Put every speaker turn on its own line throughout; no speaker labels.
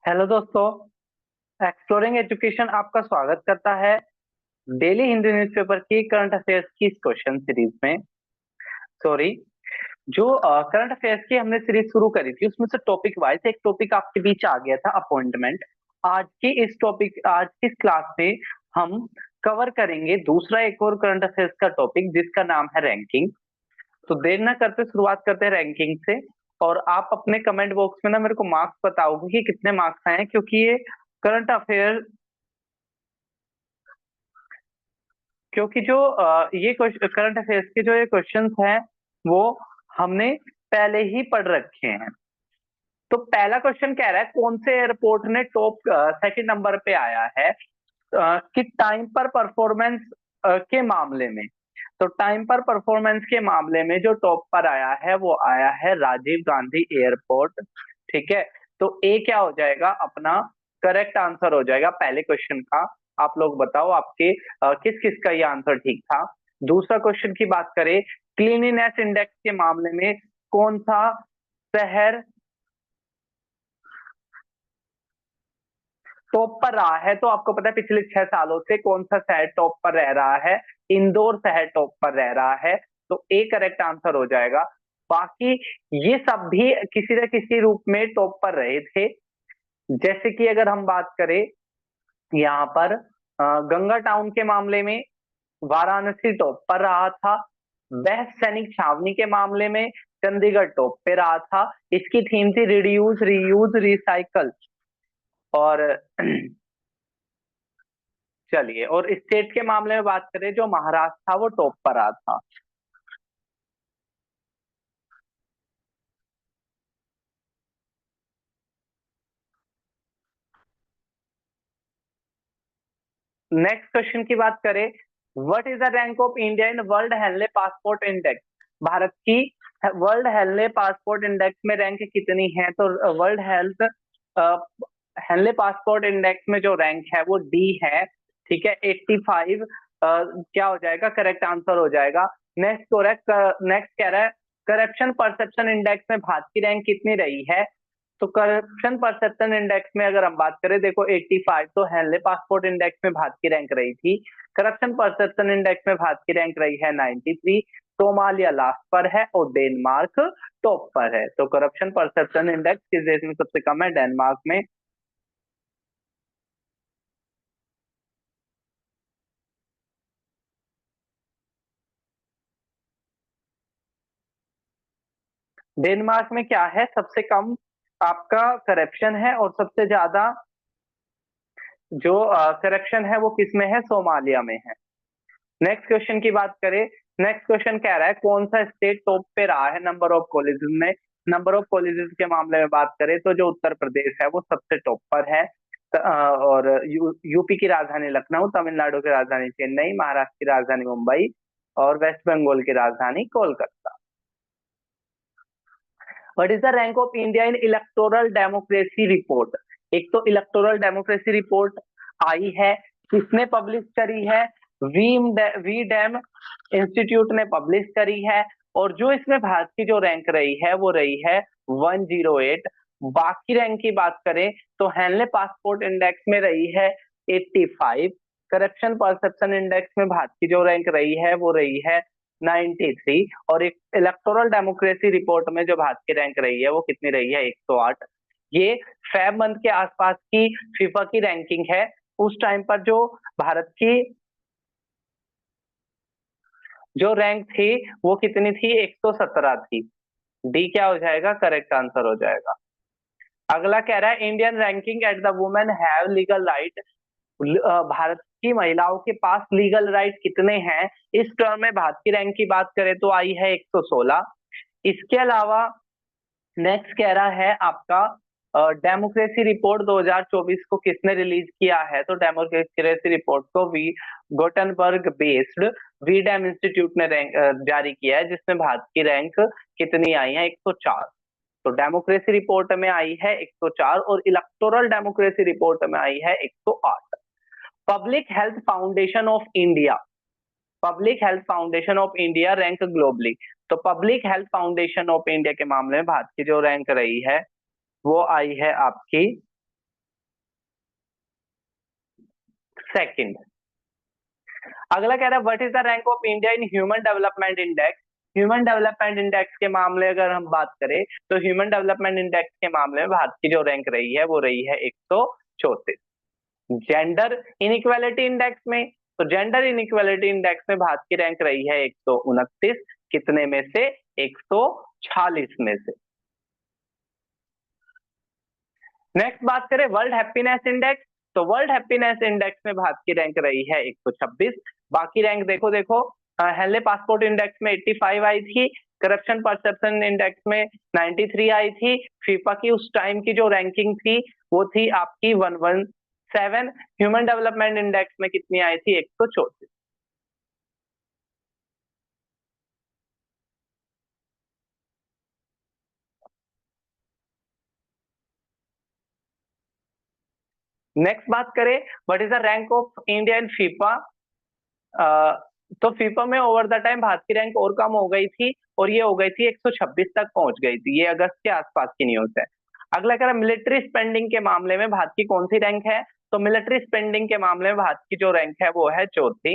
Hello दोस्तों। Exploring education आपका स्वागत करता है डेली हिंदी न्यूज़पेपर की करंट अफेयर्स की इस क्वेश्चन सीरीज में। सॉरी, जो करंट अफेयर्स की हमने सीरीज शुरू करी थी उसमें से टॉपिक वाइज एक टॉपिक आपके बीच आ गया था, अपॉइंटमेंट। आज की इस क्लास में हम कवर करेंगे दूसरा एक और करंट अफेयर्स का टॉपिक जिसका नाम है रैंकिंग। तो देर न करते शुरुआत करते हैं रैंकिंग से। और आप अपने कमेंट बॉक्स में ना मेरे को मार्क्स बताओगे कि कितने मार्क्स आए हैं, क्योंकि ये करंट अफेयर क्योंकि जो ये करंट अफेयर्स के जो ये क्वेश्चंस हैं वो हमने पहले ही पढ़ रखे हैं। तो पहला क्वेश्चन कह रहा है कौन से एयरपोर्ट ने टॉप सेकंड नंबर पे आया है कि टाइम पर परफॉर्मेंस के मामले में। तो टाइम पर परफॉर्मेंस के मामले में जो टॉप पर आया है वो आया है राजीव गांधी एयरपोर्ट। ठीक है, तो ए क्या हो जाएगा अपना करेक्ट आंसर हो जाएगा पहले क्वेश्चन का। आप लोग बताओ आपके किस किस का ये आंसर ठीक था। दूसरा क्वेश्चन की बात करें, क्लीनिनेस इंडेक्स के मामले में कौन सा शहर टॉप पर रहा है। तो आपको पता है पिछले 6 सालों से कौन सा शहर टॉप पर रह रहा है, इंदौर शहर टॉप पर रह रहा है। तो ए करेक्ट आंसर हो जाएगा। बाकी ये सब भी किसी न किसी रूप में टॉप पर रहे थे। जैसे कि अगर हम बात करें यहाँ पर गंगा टाउन के मामले में वाराणसी टॉप पर रहा था। बेस्ट सैनिक छावनी के मामले में चंडीगढ़ टॉप पे रहा था। इसकी थीम थी रिड्यूस रीयूज रिसाइकल। और चलिए, और स्टेट के मामले में बात करें जो महाराष्ट्र था वो टॉप पर रहा था। नेक्स्ट क्वेश्चन की बात करें, what is the rank of India in world Henley passport index. Bharat की वर्ल्ड हेनले पासपोर्ट इंडेक्स में रैंक कितनी है। तो world health Henley passport index में जो रैंक है वो डी है। ठीक है, 85 क्या हो जाएगा, करेक्ट आंसर हो जाएगा। नेक्स्ट कह रहा है करप्शन परसेप्शन इंडेक्स में भारत की रैंक कितनी रही है। तो करप्शन परसेप्शन इंडेक्स में अगर हम बात करें, देखो 85 तो हेनले पासपोर्ट इंडेक्स में भारत की रैंक रही थी। करप्शन परसेप्शन इंडेक्स में भारत की रैंक रही है 93। सोमालिया लास्ट पर है और डेनमार्क टॉप पर है। तो करप्शन परसेप्शन इंडेक्स किस देश में सबसे कम है, डेनमार्क में। डेनमार्क में क्या है, सबसे कम आपका करप्शन है और सबसे ज्यादा जो करप्शन है वो किस में है, सोमालिया में है। नेक्स्ट क्वेश्चन की बात करें, नेक्स्ट क्वेश्चन कह रहा है कौन सा स्टेट टॉप पे रहा है नंबर ऑफ कॉलेजेस में। नंबर ऑफ कॉलेजेस के मामले में बात करें तो जो उत्तर प्रदेश है वो सबसे टॉप पर है। और यूपी की राजधानी लखनऊ, तमिलनाडु की राजधानी चेन्नई, महाराष्ट्र की राजधानी मुंबई और वेस्ट बंगाल की राजधानी Kolkata. What is the rank of India in electoral democracy report. एक तो इलेक्टोरल डेमोक्रेसी रिपोर्ट आई है, किसने पब्लिश करी है, वी डैम इंस्टीट्यूट ने पब्लिश करी है। और जो इसमें भारत की जो रैंक रही है वो रही है 108। बाकी रैंक की बात करें तो हेनले पासपोर्ट इंडेक्स में रही है 85। करप्शन परसेप्शन इंडेक्स में भारत की जो रैंक रही है वो रही है 93। और एक इलेक्टोरल डेमोक्रेसी रिपोर्ट में जो भारत की रैंक रही है वो कितनी रही है, 108। ये फेब मंथ के आसपास की फीफा की रैंकिंग है। उस टाइम पर जो भारत की जो रैंक थी वो कितनी थी, 117 थी। डी क्या हो जाएगा, करेक्ट आंसर हो जाएगा। अगला कह रहा है Indian ranking at the women have legal right. Bharat की महिलाओं के पास लीगल राइट कितने हैं। इस टर्म में भारत की रैंक की बात करें तो आई है 116। इसके अलावा नेक्स्ट कह रहा है आपका डेमोक्रेसी रिपोर्ट 2024 को किसने रिलीज किया है। तो डेमोक्रेसी रिपोर्ट को वी गोटनबर्ग बेस्ड वीडैम इंस्टीट्यूट ने जारी किया है, जिसमें भारत की रैंक कितनी आई है, 104। तो डेमोक्रेसी रिपोर्ट में आई है 104 और इलेक्टोरल डेमोक्रेसी रिपोर्ट में आई है 108। Public health foundation of India, public health foundation of India rank globally. तो public health foundation of India के मामले में भारत की जो रैंक रही है वो आई है आपकी सेकंड। अगला कह रहा है what is the rank of India in human development index. Human development index के मामले अगर हम बात करें तो ह्यूमन डेवलपमेंट इंडेक्स के मामले में भारत की जो रैंक रही है वो रही है 134। जेंडर इनइक्वालिटी इंडेक्स में, तो जेंडर इनइक्वालिटी इंडेक्स में भारत की रैंक रही है 129, कितने में से? 146 में से। नेक्स्ट बात करें वर्ल्ड हैप्पीनेस इंडेक्स, तो वर्ल्ड हैप्पीनेस इंडेक्स में भारत की रैंक रही है 126। बाकी रैंक देखो हेनले पासपोर्ट इंडेक्स में 85 आई थी, करप्शन परसेप्शन इंडेक्स में 93 आई थी, फीफा की उस टाइम की जो रैंकिंग थी वो थी आपकी 117, ह्यूमन डेवलपमेंट इंडेक्स में कितनी आई थी? 134। नेक्स्ट बात करें what is the rank of India in FIFA, तो फीफा में ओवर द टाइम भारत की रैंक और कम हो गई थी और ये हो गई थी 126 तक पहुंच गई थी, ये अगस्त के आसपास की न्यूज है। अगला कह रहा है मिलिट्री स्पेंडिंग के मामले में भारत की कौन सी रैंक है, तो मिलिट्री स्पेंडिंग के मामले में भारत की जो रैंक है वो है 4थी।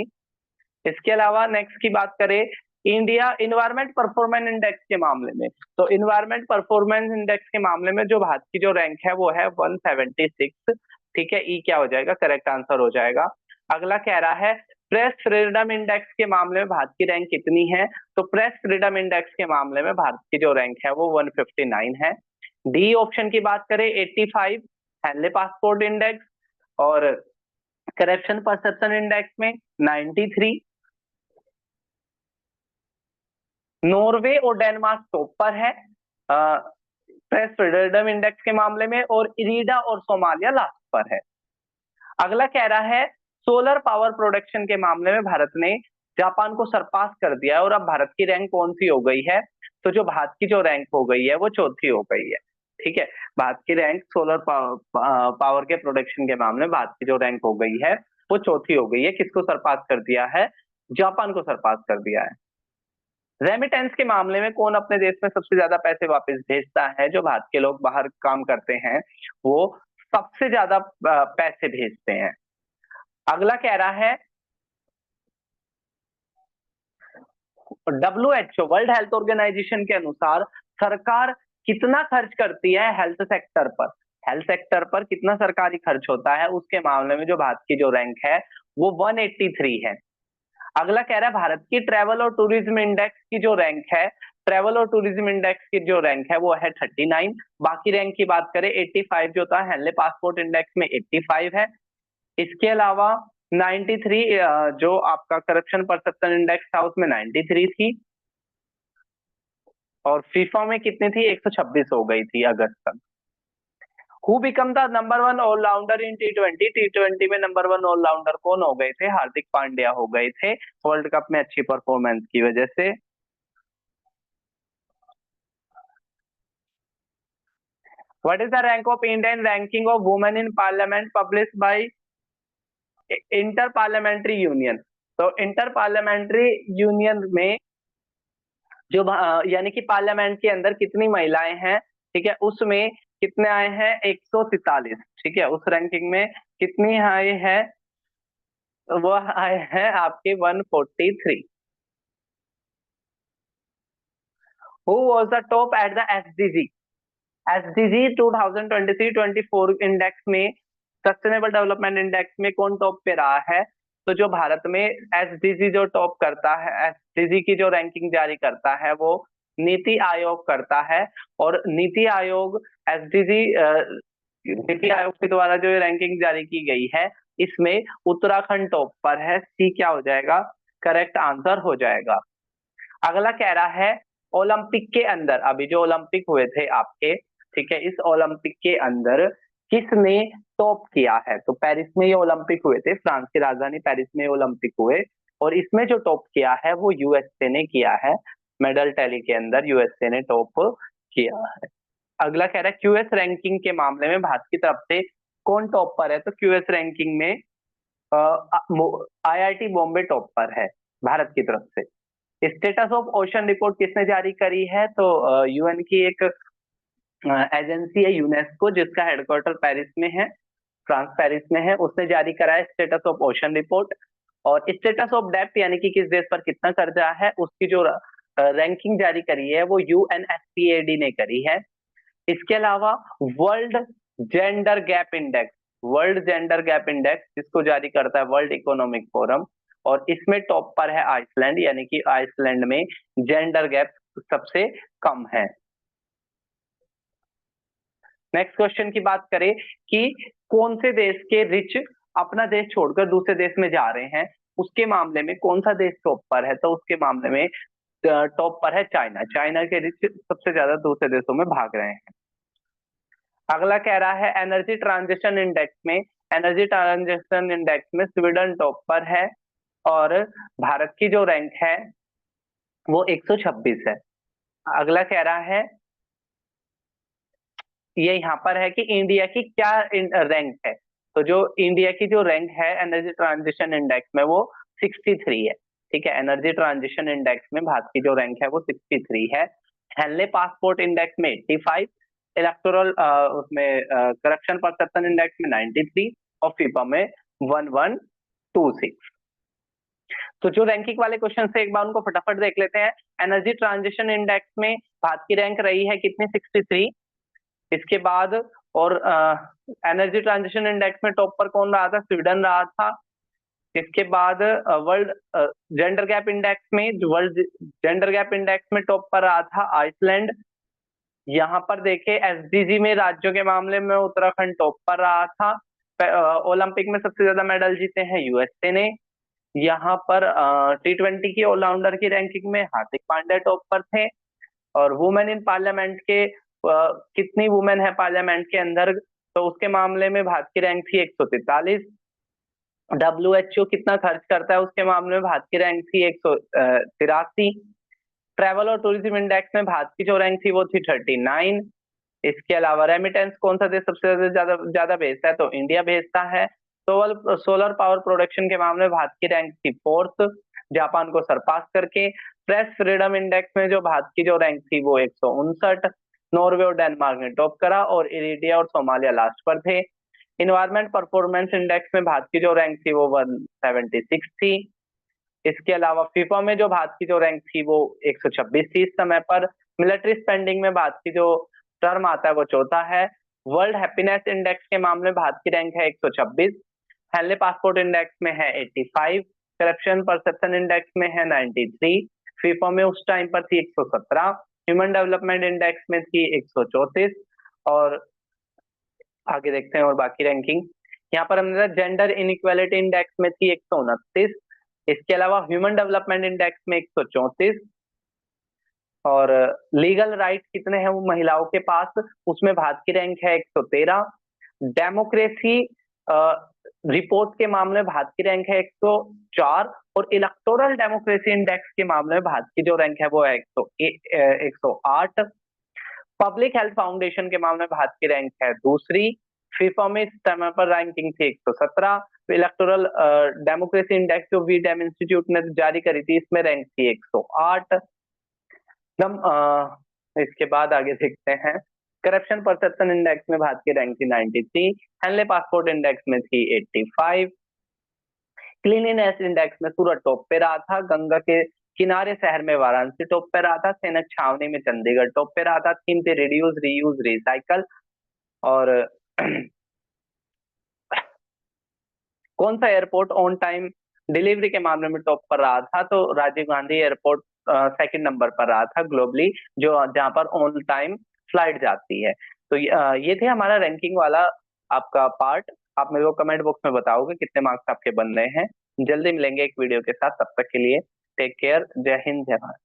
इसके अलावा नेक्स्ट की बात करें इंडिया इन्वायरमेंट परफॉर्मेंस इंडेक्स के मामले में, तो इन्वायरमेंट परफॉर्मेंस इंडेक्स के मामले में जो भारत की जो रैंक है वो है 176। ठीक है, ई क्या हो जाएगा? करेक्ट आंसर हो जाएगा। अगला कह रहा है प्रेस फ्रीडम इंडेक्स के मामले में भारत की रैंक कितनी है, तो प्रेस फ्रीडम इंडेक्स के मामले में भारत की जो रैंक है वो 159 है। डी ऑप्शन की बात करें 85 हेनले पासपोर्ट इंडेक्स, और करप्शन परसेप्शन इंडेक्स में 93। नॉर्वे और डेनमार्क टॉप पर है प्रेस फ्रीडम इंडेक्स के मामले में, और इरीडा और सोमालिया लास्ट पर है। अगला कह रहा है सोलर पावर प्रोडक्शन के मामले में भारत ने जापान को सरपास कर दिया है और अब भारत की रैंक कौन सी हो गई है, तो जो भारत की जो रैंक हो गई है वो 4थी हो गई है। ठीक है, भारत की रैंक सोलर पावर के प्रोडक्शन के मामले में भारत की जो रैंक हो गई है वो 4थी हो गई है। किसको सरपास कर दिया है? जापान को सरपास कर दिया है। रेमिटेंस के मामले में कौन अपने देश में सबसे ज्यादा पैसे वापस भेजता है? जो भारत के लोग बाहर काम करते हैं वो सबसे ज्यादा पैसे भेजते हैं। अगला कह रहा है WHO वर्ल्ड हेल्थ ऑर्गेनाइजेशन के अनुसार सरकार कितना खर्च करती है हेल्थ सेक्टर पर? हेल्थ सेक्टर पर कितना सरकारी खर्च होता है, उसके मामले में जो भारत की जो रैंक है वो 183 है। अगला कह रहा है भारत की ट्रैवल और टूरिज्म इंडेक्स की जो रैंक है, ट्रैवल और टूरिज्म इंडेक्स की जो रैंक है वो है 39। बाकी रैंक की बात करें 85 जो था हेनले पासपोर्ट इंडेक्स में 85 है। इसके अलावा 93 जो आपका करप्शन परसेप्शन इंडेक्स था उसमें 93 थी, और फीफा में कितनी थी? 126 हो गई थी अगस्त तक। Who become the number one allrounder in T20, T20 में नंबर वन ऑलराउंडर कौन हो गए थे? हार्दिक पांड्या हो गए थे वर्ल्ड कप में अच्छी परफॉर्मेंस की वजह से। What is the rank of Indian ranking of women in parliament publish by inter parliamentary union, तो इंटर पार्लियामेंट्री यूनियन में जो यानी कि पार्लियामेंट के अंदर कितनी महिलाएं हैं, ठीक है, उसमें कितने आए हैं? 143। ठीक है, उस रैंकिंग में कितनी आए हैं? वो आए हैं आपके 143। Who was the top at the SDG 2023-24 index में, सस्टेनेबल डेवलपमेंट इंडेक्स में कौन टॉप पे रहा है? तो जो भारत में एसडीजी जो टॉप करता है, एसडीजी की जो रैंकिंग जारी करता है वो नीति आयोग करता है, और नीति आयोग एसडीजी नीति आयोग के द्वारा जो रैंकिंग जारी की गई है इसमें उत्तराखंड टॉप पर है। सी क्या हो जाएगा? करेक्ट आंसर हो जाएगा। अगला कह रहा है ओलंपिक के अंदर, अभी जो ओलंपिक हुए थे आपके, ठीक है, इस ओलंपिक के अंदर किसने टॉप किया है? तो पेरिस में ये ओलंपिक हुए थे, फ्रांस की राजधानी पेरिस में ओलंपिक हुए, और इसमें जो टॉप किया है वो यूएसए ने किया है। मेडल टैली के अंदर यूएसए ने टॉप किया है। अगला कह रहा है क्यूएस रैंकिंग के मामले में भारत की तरफ से कौन टॉप पर है? तो क्यूएस रैंकिंग में आईआईटी बॉम्बे टॉप पर है भारत की तरफ से। स्टेटस ऑफ ओशन रिपोर्ट किसने जारी करी है? तो यूएन की एक एजेंसी है यूनेस्को जिसका हेडक्वार्टर पेरिस में है। फ्रांस पेरिस में है, उसने जारी करा है स्टेटस ऑफ ओशन रिपोर्ट। और स्टेटस ऑफ डेप्ट यानी कि किस देश पर कितना कर्जा है, उसकी जो रैंकिंग जारी करी है वो यूएनएससीएडी ने करी है। इसके अलावा world gender gap index, world gender gap index जिसको जारी करता है वर्ल्ड इकोनॉमिक फोरम, और इसमें टॉप पर है आइसलैंड, यानी कि आइसलैंड में जेंडर गैप सबसे कम है। नेक्स्ट क्वेश्चन की बात करें कि कौन से देश के रिच अपना देश छोड़कर दूसरे देश में जा रहे हैं, उसके मामले में कौन सा देश टॉप पर है, तो उसके मामले में टॉप पर है चाइना। चाइना के रिच सबसे ज्यादा दूसरे देशों में भाग रहे हैं। अगला कह रहा है एनर्जी ट्रांजिशन इंडेक्स में, एनर्जी ट्रांजिशन इंडेक्स में स्वीडन टॉप पर है और भारत की जो रैंक है वो 126 है। अगला कह रहा है, ये यहाँ पर है कि इंडिया की क्या रैंक है, तो जो इंडिया की जो रैंक है एनर्जी ट्रांजिशन इंडेक्स में वो 63 है। ठीक है, एनर्जी ट्रांजिशन इंडेक्स में भारत की जो रैंक है वो 63 है। हेनले पासपोर्ट इंडेक्स में 85, इलेक्टोरल उसमें करप्शन परसेप्शन इंडेक्स में 93 और फीफा में 1126। तो जो रैंकिंग वाले क्वेश्चन से एक बार उनको फटाफट देख लेते हैं। एनर्जी ट्रांजिशन इंडेक्स में भारत की रैंक रही है कितनी, 63। इसके बाद और एनर्जी ट्रांजिशन इंडेक्स में टॉप पर कौन रहा था, स्वीडन रहा था। इसके बाद वर्ल्ड जेंडर गैप इंडेक्स में, वर्ल्ड जेंडर गैप इंडेक्स में टॉप पर रहा था आइसलैंड। यहाँ पर देखे एसडीजी में राज्यों के मामले में उत्तराखंड टॉप पर रहा था। ओलंपिक में सबसे ज्यादा मेडल जीते हैं यूएसए ने। यहाँ पर T20 की ऑलराउंडर की रैंकिंग में हार्दिक पांड्या टॉप पर थे। और वुमेन इन पार्लियामेंट के कितनी वुमेन है पार्लियामेंट के अंदर, तो उसके मामले में भारत की रैंक थी 143। WHO कितना खर्च करता है उसके मामले में भारत की रैंक थी 183। ट्रैवल और टूरिज्म इंडेक्स में भारत की जो रैंक थी वो थी 39। इसके अलावा रेमिटेंस कौन सा देश सबसे ज्यादा ज्यादा भेजता है, तो इंडिया भेजता है। तो सोलर पावर प्रोडक्शन के मामले में भारत की रैंक थी 4th, जापान को सरपास करके। प्रेस फ्रीडम इंडेक्स में जो भारत की जो रैंक थी वो 159। नॉर्वे और डेनमार्क ने टॉप करा और इरिट्रिया और सोमालिया लास्ट पर थे। इन्वायरमेंट परफॉर्मेंस इंडेक्स में भारत की जो रैंक थी वो 176 थी। इसके अलावा फीफा में जो भारत की जो रैंक थी वो 126 थी इस समय पर। मिलिट्री स्पेंडिंग में भारत की जो टर्म आता है वो चौथा है। वर्ल्ड हैप्पीनेस इंडेक्स के मामले में भारत की रैंक है 126। हेनले पासपोर्ट इंडेक्स में है 85। करप्शन परसेप्शन इंडेक्स में है 93। फीफा में उस टाइम पर थी 117। ह्यूमन डेवलपमेंट इंडेक्स में थी 134। और आगे देखते हैं और बाकी रैंकिंग। यहाँ पर हमने जेंडर इनइक्वालिटी इंडेक्स में थी 129। इसके अलावा ह्यूमन डेवलपमेंट इंडेक्स में 134। और लीगल राइट कितने हैं वो महिलाओं के पास, उसमें भारत की रैंक है 113। डेमोक्रेसी रिपोर्ट के मामले में भारत की रैंक है 104। और इलेक्टोरल डेमोक्रेसी इंडेक्स के मामले में भारत की जो रैंक है वो है 108। पब्लिक हेल्थ फाउंडेशन के मामले में भारत की रैंक है दूसरी। फीफा में इस समय पर रैंकिंग थी 117। इलेक्टोरल डेमोक्रेसी इंडेक्स जो वीडेम इंस्टीट्यूट ने जारी करी थी इसमें रैंक थी 108। हम इसके बाद आगे देखते हैं। करप्शन परसेप्शन इंडेक्स में भारत की रैंक थी 93। हेनले पासपोर्ट इंडेक्स में थी 85। क्लीनिनेस इंडेक्स में सूरत टॉप पे रहा था। गंगा के किनारे शहर में वाराणसी टॉप पे रहा था। सैनिक छावनी में चंडीगढ़ टॉप पे रहा था। थीम थे रिड्यूस रीयूज रिसाइकल। और कौन सा एयरपोर्ट ऑन टाइम डिलीवरी के मामले में टॉप पर रहा था, तो Rajiv Gandhi airport second number पर रहा था ग्लोबली, जो जहां पर ऑन टाइम फ्लाइट जाती है। तो ये थे हमारा रैंकिंग वाला आपका पार्ट। आप मेरे को कमेंट बॉक्स में बताओगे कितने मार्क्स आपके बन रहे हैं। जल्दी मिलेंगे एक वीडियो के साथ, तब तक के लिए टेक केयर। जय हिंद, जय भारत।